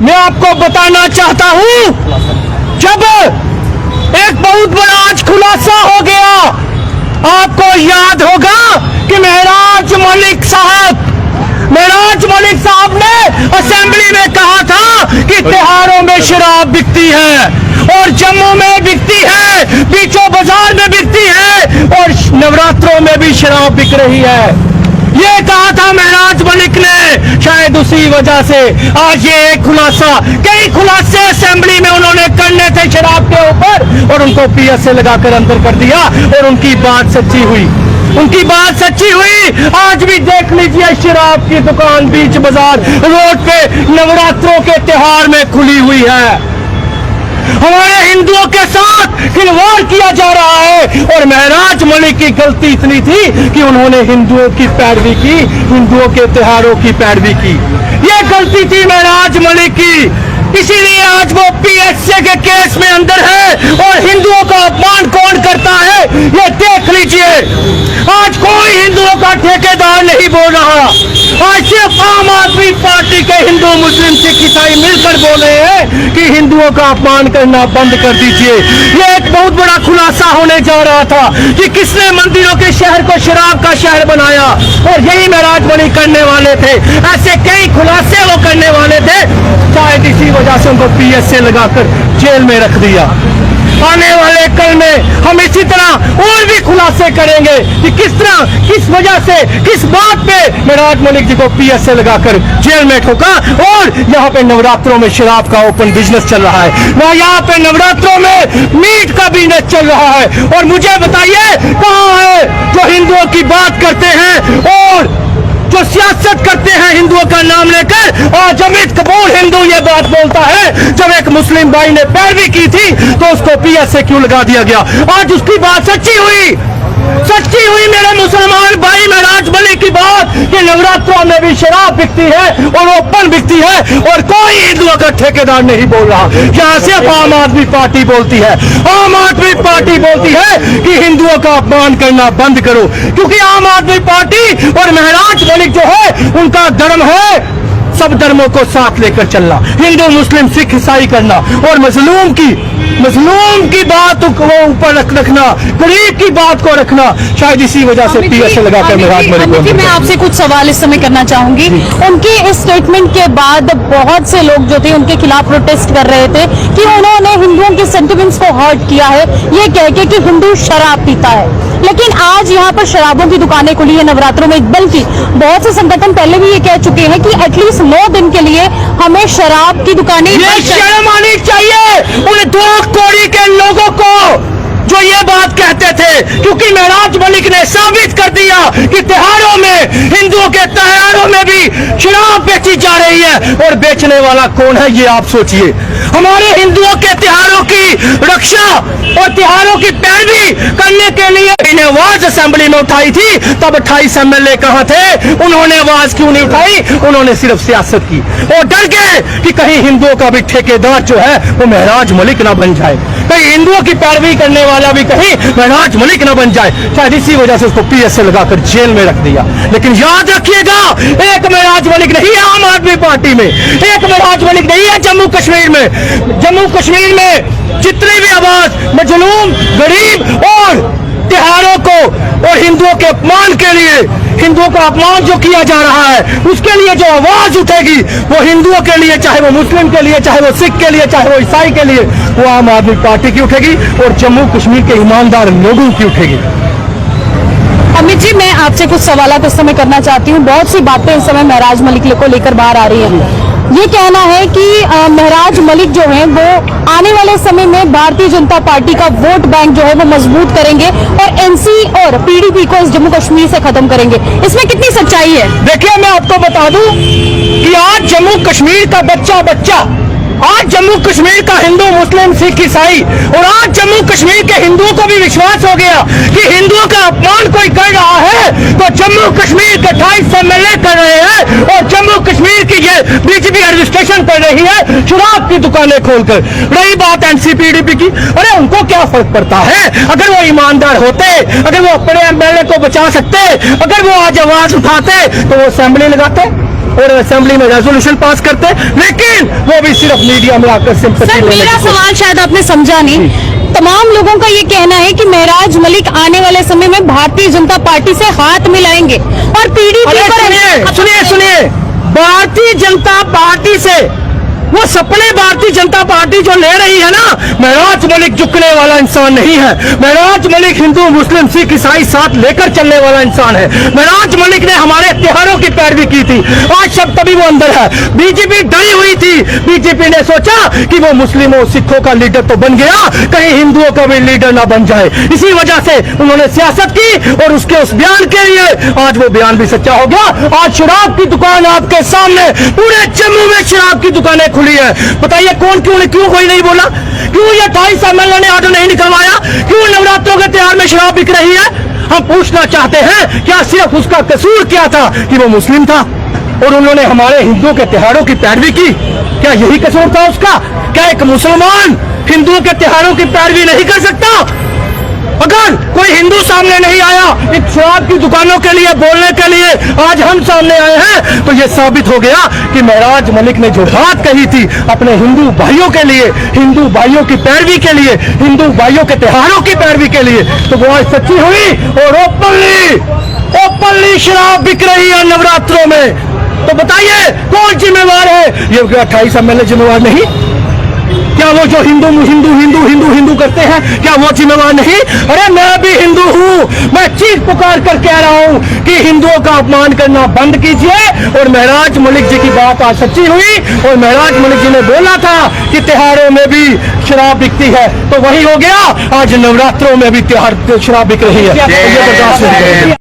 मैं आपको बताना चाहता हूं, जब एक बहुत बड़ा आज खुलासा हो गया, आपको याद होगा कि महराज मलिक साहब ने असेंबली में कहा था कि त्योहारों में शराब बिकती है और जम्मू में बिकती है, बीचों बाजार में बिकती है और नवरात्रों में भी शराब बिक रही है। ये कहा था महराज मलिक ने। शायद उसी वजह से आज ये एक खुलासा, कई खुलासे असेंबली में उन्होंने करने थे शराब के ऊपर और उनको पीएसए लगाकर अंदर कर दिया और उनकी बात सच्ची हुई। आज भी देख लीजिए, शराब की दुकान बीच बाजार रोड पे नवरात्रों के त्योहार में खुली हुई है। हमारे हिंदुओं के साथ खिलवाड़ किया जा रहा है और महराज मलिक की गलती इतनी थी कि उन्होंने हिंदुओं की पैरवी की, हिंदुओं के त्योहारों की पैरवी की। ये गलती थी महराज मलिक की, इसीलिए आज वो पीएसए के केस में अंदर है और हिंदुओं का अपमान कौन करता है ये देख लीजिए। आज कोई हिंदुओं का ठेकेदार नहीं बोल रहा, आज सिर्फ आम आदमी पार्टी के हिंदू मुस्लिम सिख ईसाई मिलकर बोल रहे हैं कि हिंदुओं का अपमान करना बंद कर दीजिए। ये एक बहुत बड़ा खुलासा होने जा रहा था कि किसने मंदिरों के शहर को शराब का शहर बनाया और यही महराज मलिक करने वाले थे। ऐसे कई खुलासे वो करने वाले थे, शायद इसी वजह से उनको पीएसए लगाकर जेल में रख दिया। आने वाले कल में हम इसी तरह और भी खुलासे करेंगे कि किस तरह, किस वजह से, किस बात पे महराज मलिक जी को पीएसए लगाकर जेल में ठोका और यहाँ पे नवरात्रों में शराब का ओपन बिजनेस चल रहा है, ना यहाँ पे नवरात्रों में मीट का बिजनेस चल रहा है। और मुझे बताइए कहाँ है जो हिंदुओं की बात करते हैं और जो सियासत करते हैं हिंदुओं का नाम लेकर। और जमीत कपूर हिंदू ये बात बोलता है, जब एक मुस्लिम भाई ने पैरवी की थी तो उसको पीएसए क्यों लगा दिया गया। आज उसकी बात सच्ची हुई मेरे मुसलमान भाई। महराज मलिक की बात कि नवरात्रों में भी शराब बिकती है और ओपन बिकती है और कोई हिंदुओं का ठेकेदार नहीं बोल रहा। यहाँ सिर्फ आम आदमी पार्टी बोलती है। आम आदमी पार्टी बोलती है कि हिंदुओं का अपमान करना बंद करो, क्योंकि आम आदमी पार्टी और महराज मलिक जो है उनका धर्म है सब धर्मों को साथ लेकर चलना, हिंदू मुस्लिम सिख ईसाई करना और मजलूम की बात को ऊपर रखना, गरीब की बात को रखना। शायद इसी वजह से पीएसए लगाकर महराज मलिक को। मैं आपसे कुछ सवाल इस समय करना चाहूंगी। उनके इस स्टेटमेंट के बाद बहुत से लोग जो थे उनके खिलाफ प्रोटेस्ट कर रहे थे कि उन्होंने हिंदुओं के सेंटिमेंट्स को हर्ट किया है, ये कह के कि हिंदू शराब पीता है। लेकिन आज यहाँ पर शराबों की दुकानें खुली है नवरात्रों में, बल्कि बहुत से संगठन पहले भी ये कह चुके हैं कि एटलीस्ट 9 दिन के लिए हमें शराब की दुकानें। शर्म आनी चाहिए उन 2 कौड़ी के लोगों को जो ये बात कहते थे, क्योंकि महराज मलिक ने साबित कर दिया कि त्योहारों में, हिंदुओं के त्योहारों में भी शराब बेची जा रही है। और बेचने वाला कौन है ये आप सोचिए। हमारे हिंदुओं के त्योहारों की रक्षा और त्योहारों की पैरवी करने के लिए इन्हें आवाज असेंबली में उठाई थी, तब 28 एमएलए कहां थे? उन्होंने आवाज क्यों नहीं उठाई? उन्होंने सिर्फ सियासत की और डर गए कि कहीं हिंदुओं का भी ठेकेदार जो है वो महराज मलिक ना बन जाए, कहीं हिंदुओं की पैरवी करने वाला भी कहीं महराज मलिक ना बन जाए। शायद इसी वजह से उसको पीएसए लगाकर जेल में रख दिया। लेकिन याद रखिएगा, एक महराज मलिक नहीं है आम आदमी पार्टी में, एक महराज मलिक नहीं है जम्मू कश्मीर में। जम्मू कश्मीर में जितनी भी आवाज मजलूम, गरीब और त्योहारों को और हिंदुओं के अपमान के लिए, हिंदुओं का अपमान जो किया जा रहा है उसके लिए जो आवाज उठेगी वो हिंदुओं के लिए, चाहे वो मुस्लिम के लिए, चाहे वो सिख के लिए, चाहे वो ईसाई के लिए, वो आम आदमी पार्टी की उठेगी और जम्मू कश्मीर के ईमानदार लोगों की उठेगी। अमित जी, मैं आपसे कुछ सवाल इस समय करना चाहती हूँ। बहुत सी बातें इस समय महराज मलिक को लेकर बाहर आ रही है। ये कहना है कि महराज मलिक जो हैं वो आने वाले समय में भारतीय जनता पार्टी का वोट बैंक जो है वो मजबूत करेंगे और एनसी और पीडीपी को इस जम्मू कश्मीर से खत्म करेंगे। इसमें कितनी सच्चाई है? देखिए, मैं आपको बता दूं कि आज जम्मू कश्मीर का बच्चा, आज जम्मू कश्मीर का हिंदू मुस्लिम सिख ईसाई और आज जम्मू कश्मीर के हिंदुओं को भी विश्वास हो गया कि हिंदुओं का अपमान कोई कर रहा है तो जम्मू कश्मीर के 28 एमएलए कर रहे हैं और जम्मू कश्मीर की ये बीजेपी एडमिनिस्ट्रेशन कर रही है शराब की दुकानें खोलकर। रही बात एनसीपीडीपी की, अरे उनको क्या फर्क पड़ता है? अगर वो ईमानदार होते, अगर वो अपने एमएलए को बचा सकते, अगर वो आज आवाज उठाते तो वो असेंबली लगाते और असेंबली में रेजोल्यूशन पास करते, लेकिन वो भी सिर्फ मीडिया में आकर सिंपैथी सर लेने मेरा की कोशिश। सवाल शायद आपने समझा नहीं। तमाम लोगों का ये कहना है कि महराज मलिक आने वाले समय में भारतीय जनता पार्टी से हाथ मिलाएंगे और पीडीपी अरे पर सुनिए, भारतीय जनता पार्टी से वो सपने भारतीय जनता पार्टी जो ले रही है ना, महराज मलिक झुकने वाला इंसान नहीं है। महराज मलिक हिंदू मुस्लिम सिख ईसाई साथ लेकर चलने वाला इंसान है। महराज मलिक ने हमारे त्योहारों की पैरवी की थी, आज सब तभी वो अंदर है। बीजेपी डरी हुई थी, बीजेपी ने सोचा कि वो मुस्लिमों सिखों का लीडर तो बन गया, कहीं हिंदुओं का भी लीडर ना बन जाए। इसी वजह से उन्होंने सियासत की और उसके उस बयान के लिए आज वो बयान भी सच्चा हो गया। आज शराब की दुकान आपके सामने, पूरे जम्मू में शराब की दुकानें खुली है। बताइए क्यों कोई नहीं बोला? क्यों ये 28 एमएलए ने ऑर्डर नहीं निकलवाया? क्यों नवरात्रों के त्योहार में शराब बिक रही है? हम पूछना चाहते हैं, क्या सिर्फ उसका कसूर क्या था कि वो मुस्लिम था और उन्होंने हमारे हिंदुओं के त्योहारों की पैरवी की? क्या यही कसूर था उसका? क्या एक मुसलमान हिंदुओं के त्योहारों की पैरवी नहीं कर सकता? अगर कोई हिंदू सामने नहीं आया इन शराब की दुकानों के लिए बोलने के लिए, आज हम सामने आए हैं, तो ये साबित हो गया कि महराज मलिक ने जो बात कही थी अपने हिंदू भाइयों के लिए, हिंदू भाइयों की पैरवी के लिए, हिंदू भाइयों के त्योहारों की पैरवी के लिए, तो वो आज सच्ची हुई। और ओपनली शराब बिक रही है नवरात्रों में। तो बताइए कौन जिम्मेवार है? ये 28 एमएलए जिम्मेवार नहीं? क्या वो जो हिंदू करते हैं, क्या वो जिम्मेवार नहीं? अरे मैं भी हिंदू हूँ, मैं चीख पुकार कर कह रहा हूँ कि हिंदुओं का अपमान करना बंद कीजिए। और महराज मलिक जी की बात आज सच्ची हुई और महराज मलिक जी ने बोला था कि त्योहारों में भी शराब बिकती है, तो वही हो गया। आज नवरात्रों में भी त्योहार शराब बिक रही है। तो ये बर्दाश्त नहीं करेंगे।